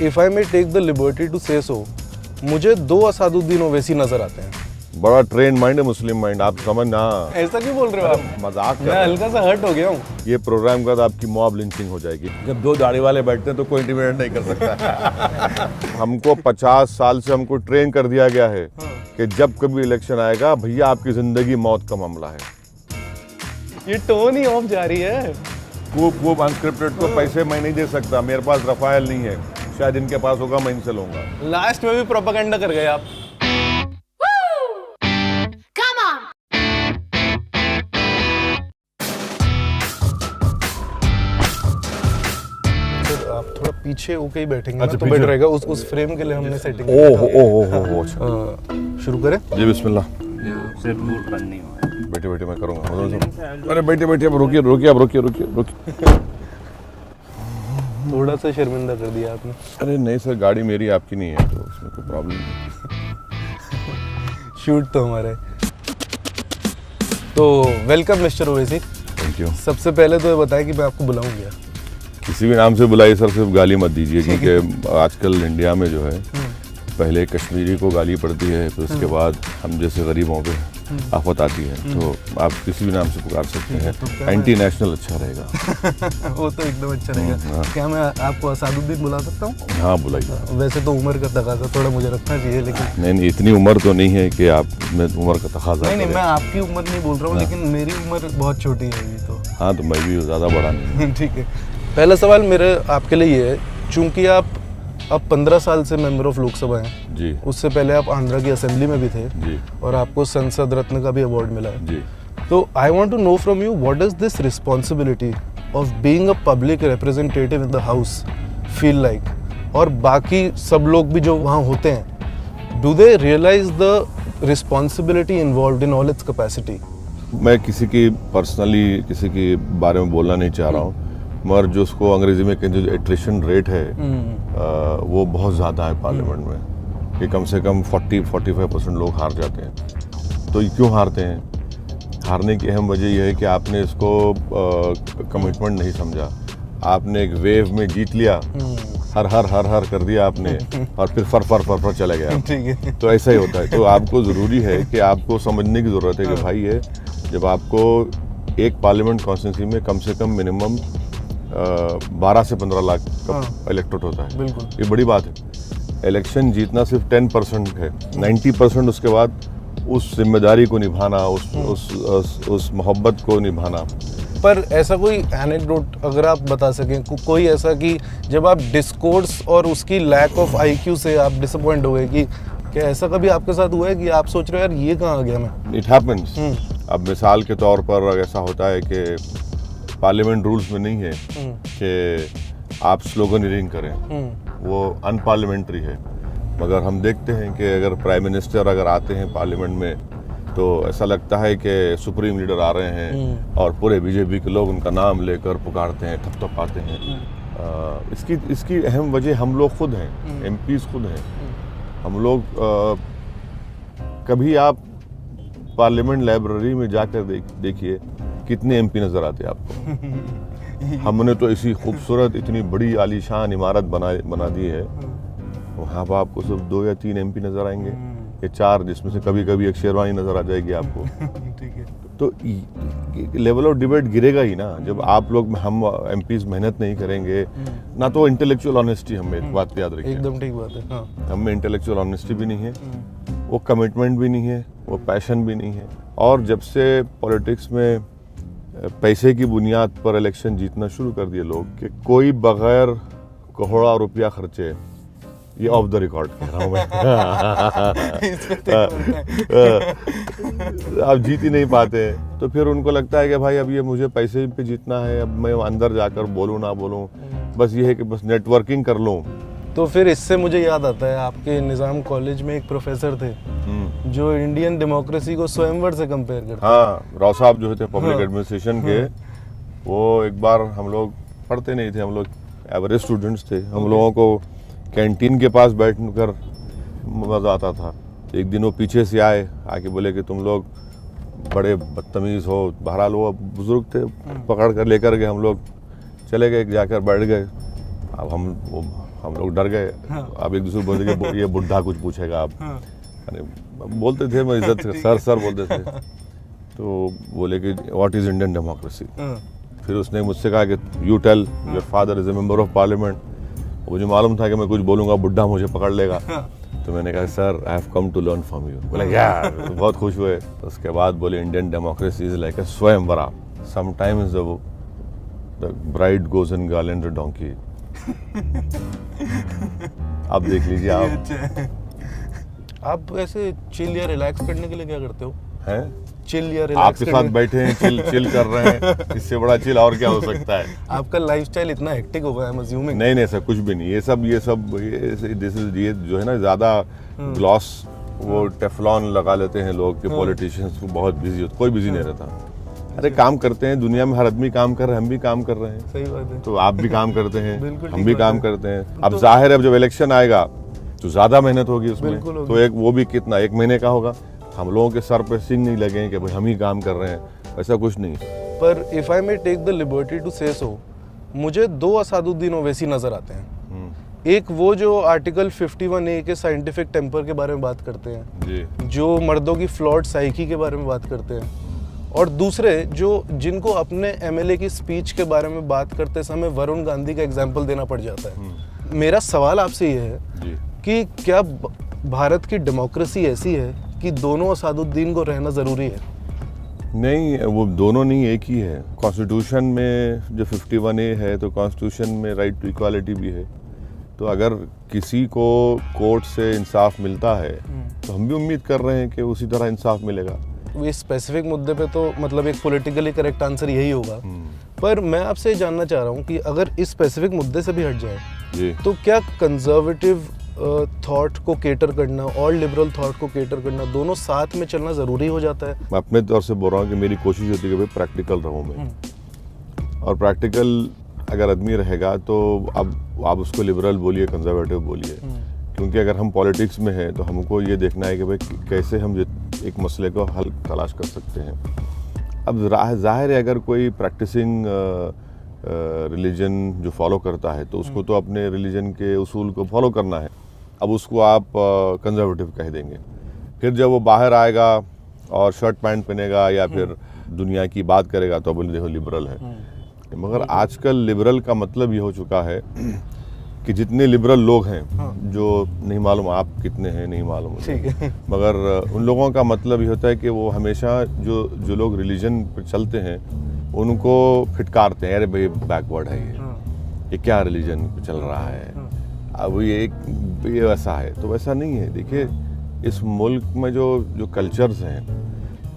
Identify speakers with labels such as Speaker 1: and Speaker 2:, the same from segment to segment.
Speaker 1: If I may take the liberty to say so, मुझे 2 असादुद्दीन ओवैसी नजर आते हैं।
Speaker 2: बड़ा ट्रेंड माइंड है मुस्लिम माइंड, आप समझ ना।
Speaker 1: ऐसा क्यों बोल रहे हो आप?
Speaker 2: मजाक कर
Speaker 1: मैं
Speaker 2: रहे हैं।
Speaker 1: हल्का सा हर्ट हो गया हूँ।
Speaker 2: ये प्रोग्राम के बाद आपकी मॉब लिंचिंग हो जाएगी। जब 2 दाढ़ी वाले बैठते हैं तो कोई इंटिमिडेट नहीं कर सकता। हमको 50 साल से हमको ट्रेन कर दिया गया है कि जब कभी इलेक्शन आएगा भैया आपकी जिंदगी मौत का मामला है।
Speaker 1: ये टोन ही ऑफ जा रही है।
Speaker 2: खूब अनस्क्रिप्टेड को पैसे मैं नहीं दे सकता, मेरे पास रफायल नहीं है, शायद इनके पास होगा, मैं इनसे लूंगा।
Speaker 1: लास्ट में भी प्रोपेगेंडा कर गए आप। आप थोड़ा पीछे होके ही बैठेंगे
Speaker 2: अच्छा,
Speaker 1: ना तो बेटर रहेगा। उस फ्रेम के लिए हमने सेटिंग
Speaker 2: ओह
Speaker 1: शुरू करें?
Speaker 2: जी बिस्मिल्लाह।
Speaker 3: सिर्फ मूड रन नहीं हुआ है।
Speaker 2: बैठे मैं करूंगा। अरे बैठे अब रुकिए।
Speaker 1: थोड़ा सा शर्मिंदा कर दिया आपने।
Speaker 2: अरे नहीं सर, गाड़ी मेरी आपकी नहीं है तो उसमें कोई प्रॉब्लम नहीं।
Speaker 1: शूट तो हमारे। तो welcome mister Owaisi.
Speaker 2: Thank you.
Speaker 1: सबसे पहले तो ये बताएं कि मैं आपको बुलाऊं क्या?
Speaker 2: किसी भी नाम से बुलाइए सर, सिर्फ गाली मत दीजिए, क्योंकि आजकल इंडिया में जो है पहले कश्मीरी को गाली पड़ती है, फिर उसके बाद हम जैसे गरीबों पे आफत आती है, तो आप किसी भी नाम से पुकार सकते हैं। एंटी नेशनल अच्छा रहेगा।
Speaker 1: वो तो एकदम अच्छा रहेगा। क्या मैं आपको असादुद्दीन बुला सकता हूँ?
Speaker 2: हाँ बुलाइए।
Speaker 1: वैसे तो उम्र का तकाजा थोड़ा मुझे रखना चाहिए, लेकिन
Speaker 2: नहीं इतनी उम्र तो नहीं है कि आप में उम्र का तकाजा।
Speaker 1: नहीं मैं आपकी उम्र नहीं बोल रहा हूँ, लेकिन मेरी उम्र बहुत छोटी है अभी तो।
Speaker 2: हाँ तो मैं भी ज़्यादा बड़ा नहीं।
Speaker 1: ठीक है। पहला सवाल मेरे आपके लिए ये है, चूंकि आप अब 15 साल से मेंबर ऑफ लोकसभा हैं
Speaker 2: जी,
Speaker 1: उससे पहले आप आंध्रा की असेंबली में भी थे
Speaker 2: जी,
Speaker 1: और आपको संसद रत्न का भी अवार्ड मिला है
Speaker 2: जी।
Speaker 1: तो I want to know from you what is this responsibility of being a public representative in the house feel like, और बाकी सब लोग भी जो वहाँ होते हैं, do they realise the responsibility involved in all its capacity?
Speaker 2: मैं किसी की पर्सनली किसी के बारे में बोलना नहीं चाह रहा हूँ, मगर जो उसको अंग्रेजी में कहते हैं जो एट्रिशन रेट है वो बहुत ज़्यादा है पार्लियामेंट में, कि कम से कम 40-45% लोग हार जाते हैं। तो ये क्यों हारते हैं? हारने की अहम वजह यह है कि आपने इसको कमिटमेंट नहीं समझा। आपने एक वेव में जीत लिया, हर हर हर हर कर दिया आपने, और फिर फर चले गया।
Speaker 1: ठीक है।
Speaker 2: तो ऐसा ही होता है। तो आपको ज़रूरी है कि आपको समझने की ज़रूरत है कि भाई ये जब आपको एक पार्लियामेंट कॉन्स्टिट्यूंसी में कम से कम मिनिमम 12 से 15 लाख का इलेक्टोरेट होता है,
Speaker 1: बिल्कुल
Speaker 2: ये बड़ी बात है। इलेक्शन जीतना सिर्फ 10% है, 90% उसके बाद उस जिम्मेदारी को निभाना, उस मोहब्बत को निभाना।
Speaker 1: पर ऐसा कोई एनेक्डोट अगर आप बता सकें, कोई ऐसा कि जब आप डिस्कोर्स और उसकी लैक ऑफ आईक्यू से आप डिसअपॉइंट हो गए, कि क्या ऐसा कभी आपके साथ हुआ है कि आप सोच रहे हो यार ये कहाँ आ गया मैं?
Speaker 2: It happens. अब मिसाल के तौर पर ऐसा होता है कि पार्लियामेंट रूल्स में नहीं है कि आप स्लोगन रीडिंग करें, वो अनपार्लियामेंट्री है। मगर हम देखते हैं कि अगर प्राइम मिनिस्टर अगर आते हैं पार्लियामेंट में तो ऐसा लगता है कि सुप्रीम लीडर आ रहे हैं और पूरे बीजेपी के लोग उनका नाम लेकर पुकारते हैं, थपथपाते हैं। इसकी अहम वजह हम लोग खुद हैं, एमपीज खुद हैं हम लोग। कभी आप पार्लियामेंट लाइब्रेरी में जाकर देखिए कितने एमपी नजर आते हैं आपको। हमने तो ऐसी खूबसूरत इतनी बड़ी आलीशान इमारत बना दी है, वहाँ पर आपको सिर्फ 2 या 3 एमपी नजर आएंगे, या 4, जिसमें से कभी कभी एक शेरवानी नजर आ जाएगी आपको।
Speaker 1: ठीक है।
Speaker 2: तो लेवल ऑफ डिबेट गिरेगा ही ना जब आप लोग हम एमपीज मेहनत नहीं करेंगे ना। तो इंटेलेक्चुअल ऑनेस्टी, हमें एक बात याद रखिए,
Speaker 1: एकदम ठीक बात है। हाँ।
Speaker 2: हमें इंटेलेक्चुअल ऑनेस्टी भी नहीं है, वो कमिटमेंट भी नहीं है, वो पैशन भी नहीं है। और जब से पॉलिटिक्स में पैसे की बुनियाद पर इलेक्शन जीतना शुरू कर दिए लोग, कि कोई बगैर करोड़ों रुपया खर्चे, ये ऑफ द रिकॉर्ड कह रहा हूँ मैं, आप जीत ही नहीं पाते, तो फिर उनको लगता है कि भाई अब ये मुझे पैसे पे जीतना है, अब मैं अंदर जाकर बोलूँ ना बोलूँ, बस ये है कि बस नेटवर्किंग कर लूँ।
Speaker 1: तो फिर इससे मुझे याद आता है, आपके निज़ाम कॉलेज में एक प्रोफेसर थे जो इंडियन डेमोक्रेसी को स्वयंवर से कंपेयर करते।
Speaker 2: हाँ, राव साहब जो थे पब्लिक एडमिनिस्ट्रेशन के, वो एक बार हम लोग पढ़ते नहीं थे, हम लोग एवरेज स्टूडेंट्स थे, हम लोगों को कैंटीन के पास बैठकर मज़ा आता था। एक दिन वो पीछे से आके बोले कि तुम लोग बड़े बदतमीज़ हो। बहरहाल वो बुजुर्ग थे, पकड़ कर लेकर गए, हम लोग चले गए, जाकर बैठ गए। अब हम लोग डर गए। अब एक दूसरे को बोलते कि ये बुढ़ा कुछ पूछेगा अब। अरे बोलते थे, मैं इज्जत से सर बोलते थे। तो बोले कि व्हाट इज इंडियन डेमोक्रेसी। फिर उसने मुझसे कहा कि you tell your father is a member of parliament. मुझे मालूम था कि मैं कुछ बोलूंगा बुढ़ा मुझे पकड़ लेगा। तो मैंने कहा sir I have come to learn from you. बोले यार, तो बहुत खुश हुए। तो उसके बाद बोले Indian democracy is like a swayamvara, sometimes the bride goes in garland donkey. अब देख लीजिए
Speaker 1: आप ऐसे चिल या रिलैक्स करने के लिए क्या करते हो?
Speaker 2: हैं
Speaker 1: चिल या रिलैक्स
Speaker 2: आपके साथ बैठे हैं, चिल कर रहे हैं, इससे बड़ा चिल और क्या हो सकता है?
Speaker 1: आपका लाइफस्टाइल इतना हेक्टिक हो गया है, अज्यूमिंग।
Speaker 2: नहीं सर, कुछ भी नहीं। ये सब ये जो है ना, ज्यादा ग्लॉस वो टेफलॉन लगा लेते हैं लोग कि पॉलिटिशियंस को बहुत बिजी होते। कोई बिजी नहीं रहता। अरे काम करते हैं, दुनिया में हर आदमी काम कर रहा है, हम भी काम कर रहे हैं।
Speaker 1: सही बात है।
Speaker 2: तो आप भी काम करते हैं, हम भी
Speaker 1: ठीक
Speaker 2: काम
Speaker 1: बात है।
Speaker 2: करते हैं। अब जाहिर है, अब जब इलेक्शन आएगा तो ज्यादा मेहनत होगी उसमें।
Speaker 1: बिल्कुल होगी।
Speaker 2: तो एक वो भी कितना, 1 महीने का होगा। हम लोगों के सर पे सिंह नहीं लगे कि भाई हम ही काम कर रहे हैं, ऐसा कुछ नहीं।
Speaker 1: पर if I may take the liberty to say so, मुझे 2 असादुद्दीन ओवैसी नजर आते हैं। एक वो जो आर्टिकल 51A के साइंटिफिक टेम्पर के बारे में बात करते हैं
Speaker 2: जी,
Speaker 1: जो मर्दों की फ्लॉट साइकी के बारे में बात करते हैं, और दूसरे जिनको अपने एमएलए की स्पीच के बारे में बात करते समय वरुण गांधी का एग्जाम्पल देना पड़ जाता है। मेरा सवाल आपसे ये है
Speaker 2: जी।
Speaker 1: कि क्या भारत की डेमोक्रेसी ऐसी है कि दोनों असादुद्दीन को रहना जरूरी है?
Speaker 2: नहीं, वो दोनों नहीं, एक ही है। कॉन्स्टिट्यूशन में जो 51A है, तो कॉन्स्टिट्यूशन में राइट टू इक्वालिटी भी है। तो अगर किसी को कोर्ट से इंसाफ मिलता है तो हम भी उम्मीद कर रहे हैं कि उसी तरह इंसाफ मिलेगा।
Speaker 1: इस स्पेसिफिक मुद्दे पे तो मतलब एक पॉलिटिकली करेक्ट आंसर यही होगा। पर मैं आपसे जानना चाह रहा हूँ कि अगर इस स्पेसिफिक मुद्दे से भी हट जाए
Speaker 2: जी,
Speaker 1: तो क्या कंजर्वेटिव थॉट को केटर करना और लिबरल थॉट को केटर करना, दोनों साथ में चलना जरूरी हो जाता है?
Speaker 2: मैं अपने तौर से बोल रहा हूँ कि मेरी कोशिश होती है कि भाई प्रैक्टिकल रहूँ मैं। और प्रैक्टिकल अगर आदमी रहेगा तो अब आप उसको लिबरल बोलिए, कंजर्वेटिव बोलिए, क्योंकि अगर हम पॉलिटिक्स में हैं तो हमको ये देखना है कि भाई कैसे हम एक मसले को हल तलाश कर सकते हैं। अब जाहिर है, अगर कोई प्रैक्टिसिंग रिलीजन जो फॉलो करता है तो उसको तो अपने रिलीजन के उसूल को फॉलो करना है। अब उसको आप कंजर्वेटिव कह देंगे, फिर जब वो बाहर आएगा और शर्ट पैंट पहनेगा या फिर दुनिया की बात करेगा तो बोले देखो लिबरल है। मगर आजकल लिबरल का मतलब ये हो चुका है कि जितने लिबरल लोग हैं, जो नहीं मालूम आप कितने हैं नहीं मालूम,
Speaker 1: ठीक है,
Speaker 2: मगर उन लोगों का मतलब ये होता है कि वो हमेशा जो लोग रिलीजन पर चलते हैं उनको फिटकारते हैं, अरे भाई बैकवर्ड है ये क्या रिलीजन पे चल रहा है, अब ये वैसा है। तो वैसा नहीं है। देखिए, इस मुल्क में जो कल्चर्स हैं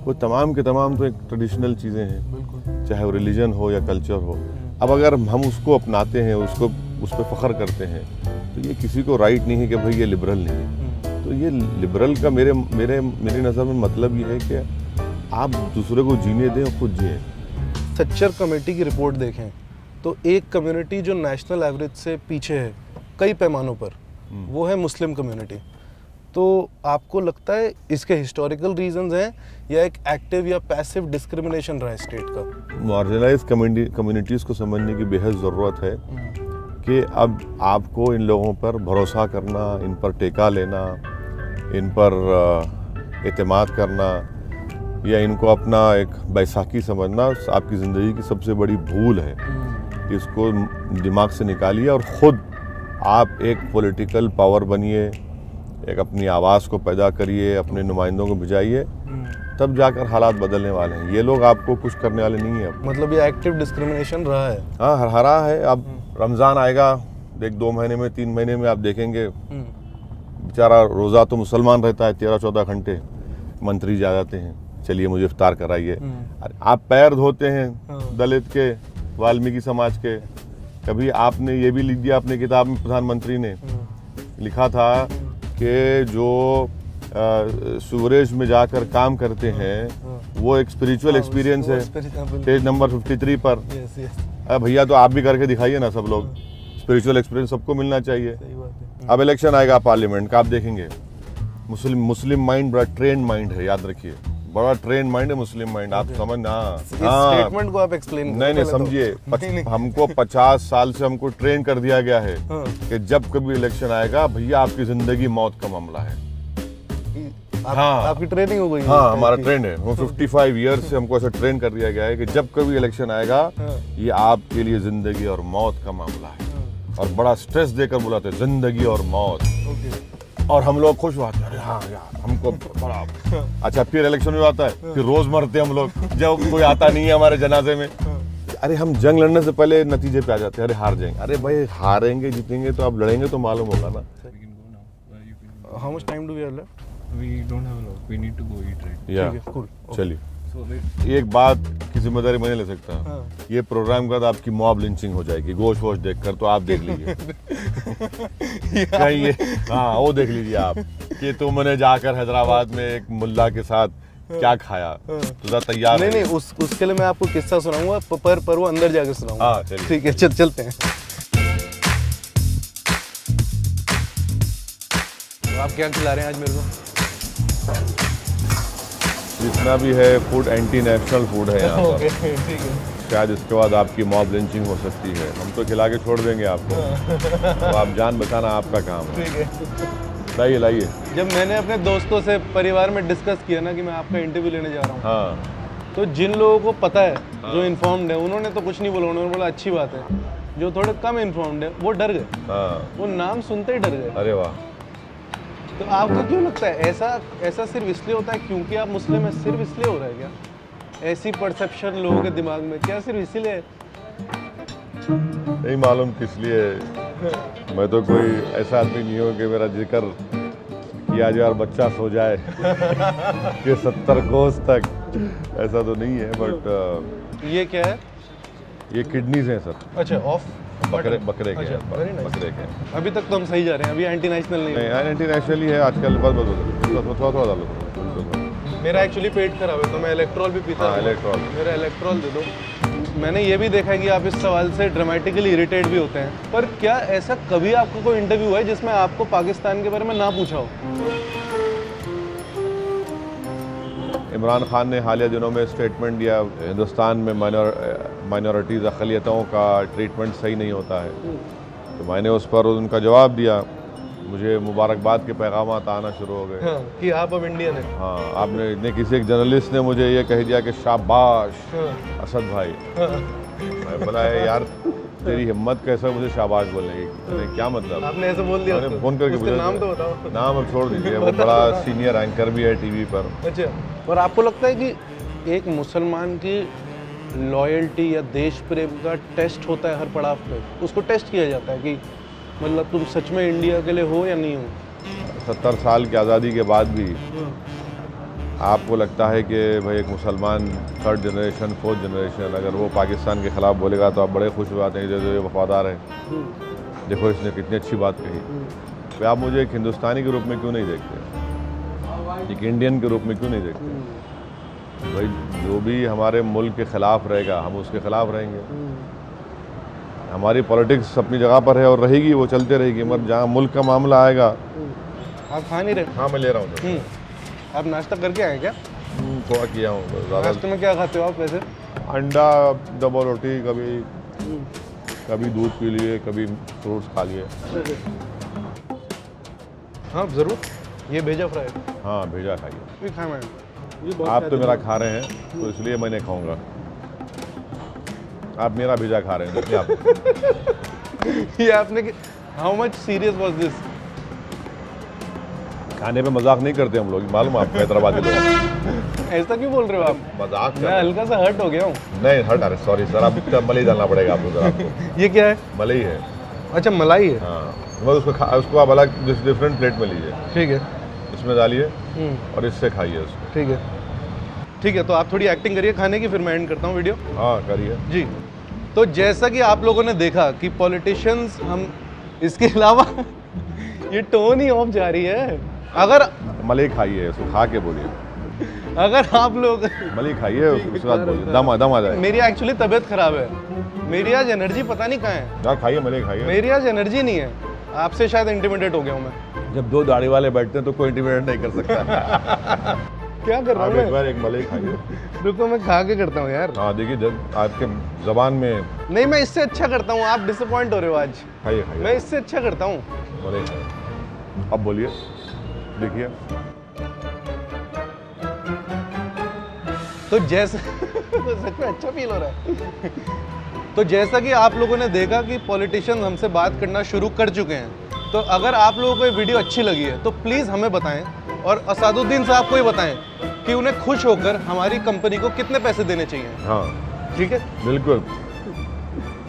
Speaker 2: वो तमाम के तमाम तो एक ट्रेडिशनल चीज़ें हैं, चाहे वो रिलीजन हो या कल्चर हो। अब अगर हम उसको अपनाते हैं, उस पर फख्र करते हैं, तो ये किसी को राइट नहीं है कि भाई ये लिबरल नहीं है। तो ये लिबरल का मेरी नज़र में मतलब ये है कि आप दूसरे को जीने दें और खुद जिए।
Speaker 1: सच्चर कमेटी की रिपोर्ट देखें तो एक कम्युनिटी जो नेशनल एवरेज से पीछे है कई पैमानों पर, वो है मुस्लिम कम्युनिटी। तो आपको लगता है इसके हिस्टोरिकल रीजंस हैं या एक एक्टिव या पैसिव डिस्क्रिमिनेशन रहा है स्टेट का?
Speaker 2: मार्जिनलाइज कम्युनिटीज़ को समझने की बेहद ज़रूरत है कि अब आपको इन लोगों पर भरोसा करना, इन पर टेका लेना, इन पर एतमाद करना या इनको अपना एक बैसाखी समझना आपकी ज़िंदगी की सबसे बड़ी भूल है। इसको दिमाग से निकालिए और ख़ुद आप एक पॉलिटिकल पावर बनिए, एक अपनी आवाज़ को पैदा करिए, अपने नुमाइंदों को भिजाइए, तब जाकर हालात बदलने वाले हैं। ये लोग आपको कुछ करने वाले नहीं हैं।
Speaker 1: मतलब ये एक्टिव डिस्क्रिमिनेशन रहा है?
Speaker 2: हाँ, हरा है। अब रमज़ान आएगा, 2 महीने में 3 महीने में आप देखेंगे बेचारा रोज़ा तो मुसलमान रहता है 13-14 घंटे, मंत्री जा जाते हैं, चलिए मुझे इफ्तार कराइए। आप पैर धोते हैं दलित के, वाल्मीकि समाज के। कभी आपने ये भी लिख दिया अपने किताब में, प्रधानमंत्री ने लिखा था कि जो सूरज में जाकर काम करते हैं वो एक स्पिरिचुअल एक्सपीरियंस है, पेज नंबर 53 पर। अरे भैया, तो आप भी करके दिखाइए ना। सब लोग स्पिरिचुअल एक्सपीरियंस सबको मिलना चाहिए। अब इलेक्शन आएगा पार्लियामेंट का, आप देखेंगे मुस्लिम माइंड बड़ा ट्रेंड माइंड है, याद रखिए, बड़ा ट्रेन माइंड है मुस्लिम माइंड, आप समझ ना।
Speaker 1: इस स्टेटमेंट को आप एक्सप्लेन
Speaker 2: नहीं नहीं समझिए, हमको 50 साल से हमको ट्रेन कर दिया गया है कि जब कभी इलेक्शन आएगा भैया आपकी जिंदगी मौत का मामला है।
Speaker 1: आपकी ट्रेनिंग हो गई है?
Speaker 2: हाँ हमारा ट्रेंड है, वो 55 ईयर से हमको ऐसा ट्रेन कर दिया गया है कि जब कभी इलेक्शन आएगा ये आपके लिए जिंदगी और मौत का मामला है, और बड़ा स्ट्रेस देकर बुलाते हैं जिंदगी और मौत। और हम लोग खुश होते हैं, अरे हाँ यार हमको बड़ा अच्छा। फिर इलेक्शन में आता है, फिर रोज मरते हैं हम लोग, जब कोई आता नहीं है हमारे जनाजे में। अरे हम जंग लड़ने से पहले नतीजे पे आ जाते हैं, अरे हार जाएंगे। अरे भाई हारेंगे जीतेंगे तो आप लड़ेंगे तो मालूम होगा ना।
Speaker 1: How much time do we have left?
Speaker 3: We don't have a lot. We need to go eat, right?
Speaker 2: या
Speaker 1: ठीक है, cool.
Speaker 2: चलिए।
Speaker 3: So let's.
Speaker 2: एक बात की जिम्मेदारी मैं नहीं ले सकता, ये प्रोग्राम का तो आपकी मॉब लिंचिंग हो जाएगी गोश्त वोश देखकर, तो आप देख लीजिए कहीं ये, हाँ वो देख लीजिए आप कि तुमने जाकर हैदराबाद में एक मुल्ला के साथ क्या खाया, तो तैयार
Speaker 1: नहीं उसके लिए मैं आपको किस्सा सुनाऊंगा, पर वो अंदर जाकर सुनाऊंगा।
Speaker 2: हाँ चलिए
Speaker 1: ठीक है, चलते हैं। तो आप क्या खिला रहे हैं आज मेरे को?
Speaker 2: जितना भी है फूड एंटी नेशनल फूड है यहाँ पर।
Speaker 1: ठीक है।
Speaker 2: शायद इसके बाद आपकी मॉब लिंचिंग हो सकती है, हम तो खिला के छोड़ देंगे आपको, तो आप जान बचाना आपका काम है।
Speaker 1: ठीक है,
Speaker 2: लाइए लाइए।
Speaker 1: जब मैंने अपने दोस्तों से परिवार में डिस्कस किया ना कि मैं आपका इंटरव्यू लेने जा रहा हूँ,
Speaker 2: हाँ
Speaker 1: तो जिन लोगों को पता है, जो इन्फॉर्म्ड है, उन्होंने तो कुछ नहीं बोला, उन्होंने बोला अच्छी बात है। जो थोड़े कम इन्फॉर्म्ड है वो डर गए,
Speaker 2: हाँ।
Speaker 1: वो नाम सुनते ही डर गए।
Speaker 2: अरे वाह।
Speaker 1: तो आपको क्यों लगता है ऐसा सिर्फ इसलिए होता है क्योंकि आप मुस्लिम हैं? सिर्फ इसलिए हो रहा है क्या? ऐसी परसेप्शन लोगों के दिमाग में, क्या सिर्फ इसीलिए है?
Speaker 2: नहीं मालूम किस लिए, मैं तो कोई ऐसा आदमी नहीं हूँ कि मेरा जिक्र किया जाए और बच्चा सो जाए कि 70 कोस तक, ऐसा तो नहीं है। बट
Speaker 1: ये क्या है?
Speaker 2: ये किडनीज हैं सर।
Speaker 1: अच्छा, ऑफ
Speaker 2: बकरे के
Speaker 1: अच्छा,
Speaker 2: हैं,
Speaker 1: very nice.
Speaker 2: बकरे के।
Speaker 1: अभी तक तो हम सही जा रहे हैं, अभी एंटी नेशनल नहीं है।
Speaker 2: नहीं एंटी नेशनल ही है आजकल, बस थोड़ा डालो।
Speaker 1: मेरा एक्चुअली पेट खराब है तो मैं इलेक्ट्रॉल भी पीता हूँ।
Speaker 2: इलेक्ट्रॉल,
Speaker 1: मेरा इलेक्ट्रॉल दे दो। मैंने ये भी देखा है कि आप इस सवाल से ड्रामेटिकली इरिटेट भी होते हैं, पर क्या ऐसा कभी आपको कोई इंटरव्यू हुआ है जिसमें आपको पाकिस्तान के बारे में ना पूछा हो?
Speaker 2: इमरान खान ने हालिया दिनों में स्टेटमेंट दिया हिंदुस्तान में माइनॉरिटीज़ अक़लियतों का ट्रीटमेंट सही नहीं होता है, तो मैंने उस पर उनका जवाब दिया। मुझे मुबारकबाद के पैगाम आना शुरू हो गए।
Speaker 1: हाँ, कि आप अब इंडियन हैं।
Speaker 2: हाँ, आपने किसी एक जर्नलिस्ट ने मुझे ये कह दिया कि शाबाश असद भाई। मैं बोला है यार तेरी हिम्मत कैसे मुझे शाबाश बोलने की, क्या मतलब?
Speaker 1: आपने ऐसे बोल दिया?
Speaker 2: मैंने फोन करके पूछा।
Speaker 1: नाम तो बताओ।
Speaker 2: नाम अब छोड़ दीजिए, वो बड़ा सीनियर एंकर भी है टीवी पर।
Speaker 1: अच्छा, और आपको लगता है कि एक मुसलमान की लॉयल्टी या देश प्रेम का टेस्ट होता है हर पड़ाव पे, उसको टेस्ट किया जाता है कि मतलब तुम सच में इंडिया के लिए हो या नहीं हो?
Speaker 2: 70 साल की आज़ादी के बाद भी आपको लगता है कि भाई एक मुसलमान 3rd जनरेशन 4th जनरेशन अगर वो पाकिस्तान के ख़िलाफ़ बोलेगा तो आप बड़े खुश हो जाते हैं जो ये वफादार है, देखो इसने कितनी अच्छी बात कही। तो आप मुझे एक हिंदुस्तानी के रूप में क्यों नहीं देखते, एक इंडियन के रूप में क्यों नहीं देखते? भाई जो भी हमारे मुल्क के ख़िलाफ़ रहेगा हम उसके ख़िलाफ़ रहेंगे। हमारी पॉलिटिक्स अपनी जगह पर है और रहेगी, वो चलते रहेगी, मगर जहाँ मुल्क का मामला आएगा।
Speaker 1: आप खा नहीं रहे?
Speaker 2: हाँ मैं ले रहा हूँ।
Speaker 1: आप नाश्ता करके आए क्या?
Speaker 2: थोड़ा किया हूँ ज़्यादा।
Speaker 1: नाश्ते में क्या खाते हो आप वैसे?
Speaker 2: अंडा, डबल रोटी, कभी दूध पी लिए, कभी फ्रूट्स खा लिए।
Speaker 1: हाँ ज़रूर, ये भेजा फ्राई।
Speaker 2: हाँ भेजा खाइए।
Speaker 1: भी खाए मैंने।
Speaker 2: आप तो मेरा खा रहे हैं तो इसलिए मैं नहीं खाऊंगा, आप मेरा भेजा खा रहे हैं देखिए आप।
Speaker 1: ये आपने how much serious was this?
Speaker 2: खाने पे मजाक नहीं करते हम लोग, मालूम आपको हैदराबादी लोग।
Speaker 1: ऐसा क्यों बोल रहे हो आप?
Speaker 2: मजाक
Speaker 1: मैं हल्का सा हर्ट हो गया हूँ।
Speaker 2: नहीं हट, अरे सॉरी सर, आप मलाई डालना पड़ेगा आपको सर। आपको
Speaker 1: ये क्या है?
Speaker 2: मलाई है।
Speaker 1: अच्छा मलाई है।
Speaker 2: हाँ, बस उसको आप अलग डिफरेंट प्लेट में लीजिए।
Speaker 1: ठीक है,
Speaker 2: इसमें डालिए और इससे खाइए उसको।
Speaker 1: ठीक है ठीक है। तो आप थोड़ी एक्टिंग करिए खाने की, फिर मैं एंड करता हूँ वीडियो।
Speaker 2: हाँ करिए
Speaker 1: जी। तो जैसा कि आप लोगों ने देखा कि पॉलिटिशियंस हम, इसके अलावा ये टोन ही ऑफ जा रही है। अगर
Speaker 2: मलाई खाइए, उसको खा के बोलिए।
Speaker 1: अगर आप लोग
Speaker 2: मलाई खाइए उसके बाद बोलिए, दम आ जाए।
Speaker 1: मेरी एक्चुअली तबीयत खराब है, मेरी आज एनर्जी पता नहीं कहाँ है।
Speaker 2: जा खाइए, मलाई खाइए।
Speaker 1: मेरी आज एनर्जी नहीं है। आपसे शायद इंटिमिडेट हो गया हूँ मैं।
Speaker 2: जब दो दाढ़ी वाले बैठते हैं तो कोई इंटिमिडेट नहीं कर सकता।
Speaker 1: क्या कर रहा
Speaker 2: आप
Speaker 1: हूँ
Speaker 2: एक
Speaker 1: मैं?
Speaker 2: बार एक मलाई खाइए।
Speaker 1: रुको मैं खा के करता हूँ यार।
Speaker 2: हाँ देखिए, जब आपके जबान में
Speaker 1: नहीं मैं इससे अच्छा करता हूँ, आप डिसअपॉइंट हो रहे हो आज।
Speaker 2: खाइए
Speaker 1: मैं
Speaker 2: खाइए,
Speaker 1: इससे अच्छा करता हूँ।
Speaker 2: मलाई खाइए। अब बोलिए, देखिए।
Speaker 1: तो जैसे तो सच में अच्छा फील हो रहा है। तो जैसा कि आप लोगों ने देखा कि पॉलिटिशियंस हमसे बात करना शुरू कर चुके हैं, तो अगर आप लोगों को ये वीडियो अच्छी लगी है तो प्लीज़ हमें बताएं और असादुद्दीन साहब को ही बताएं कि उन्हें खुश होकर हमारी कंपनी को कितने पैसे देने चाहिए।
Speaker 2: हाँ
Speaker 1: ठीक है,
Speaker 2: बिल्कुल,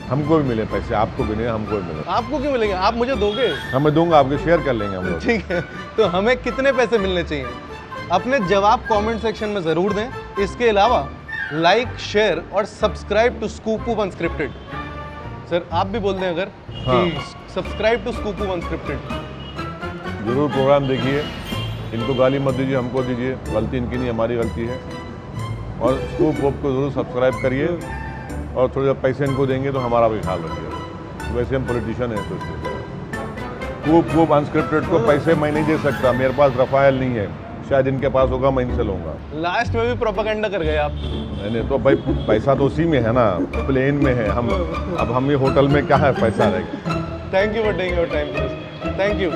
Speaker 2: हमको भी मिले पैसे, आपको भी नहीं, हमको भी मिले।
Speaker 1: आपको क्यों मिलेंगे? आप मुझे दोगे?
Speaker 2: हाँ मैं दूंगा, आपके शेयर कर लेंगे हम लोग।
Speaker 1: ठीक है, तो हमें कितने पैसे मिलने चाहिए? अपने जवाब कमेंट सेक्शन में ज़रूर दें। इसके अलावा लाइक, शेयर और सब्सक्राइब टू स्कूप ऊप अनस्क्रिप्टेड। सर आप भी बोल दें अगर
Speaker 2: हाँ।
Speaker 1: कि सब्सक्राइब टू स्कूप ऊप अनस्क्रिप्टेड।
Speaker 2: जरूर प्रोग्राम देखिए, इनको गाली मत दीजिए, हमको दीजिए, गलती इनकी नहीं, हमारी गलती है। और स्कूप वूप को जरूर सब्सक्राइब करिए और थोड़े जब पैसे इनको देंगे तो हमारा भी ख्याल रखिए। वैसे हम पॉलिटिशियन हैं तो इसलिए स्कूप वूप अनस्क्रिप्टेड को पैसे मैं नहीं दे सकता, मेरे पास रफायल नहीं है, शायद इनके पास होगा, मैं इनसे लूँगा।
Speaker 1: लास्ट में भी प्रोपेगेंडा कर गए आप।
Speaker 2: मैंने तो भाई पैसा तो उसी में है ना, प्लेन में है हम, अब हम ये होटल में क्या है पैसा रहेगा।
Speaker 1: Thank you for taking your time. Thank you.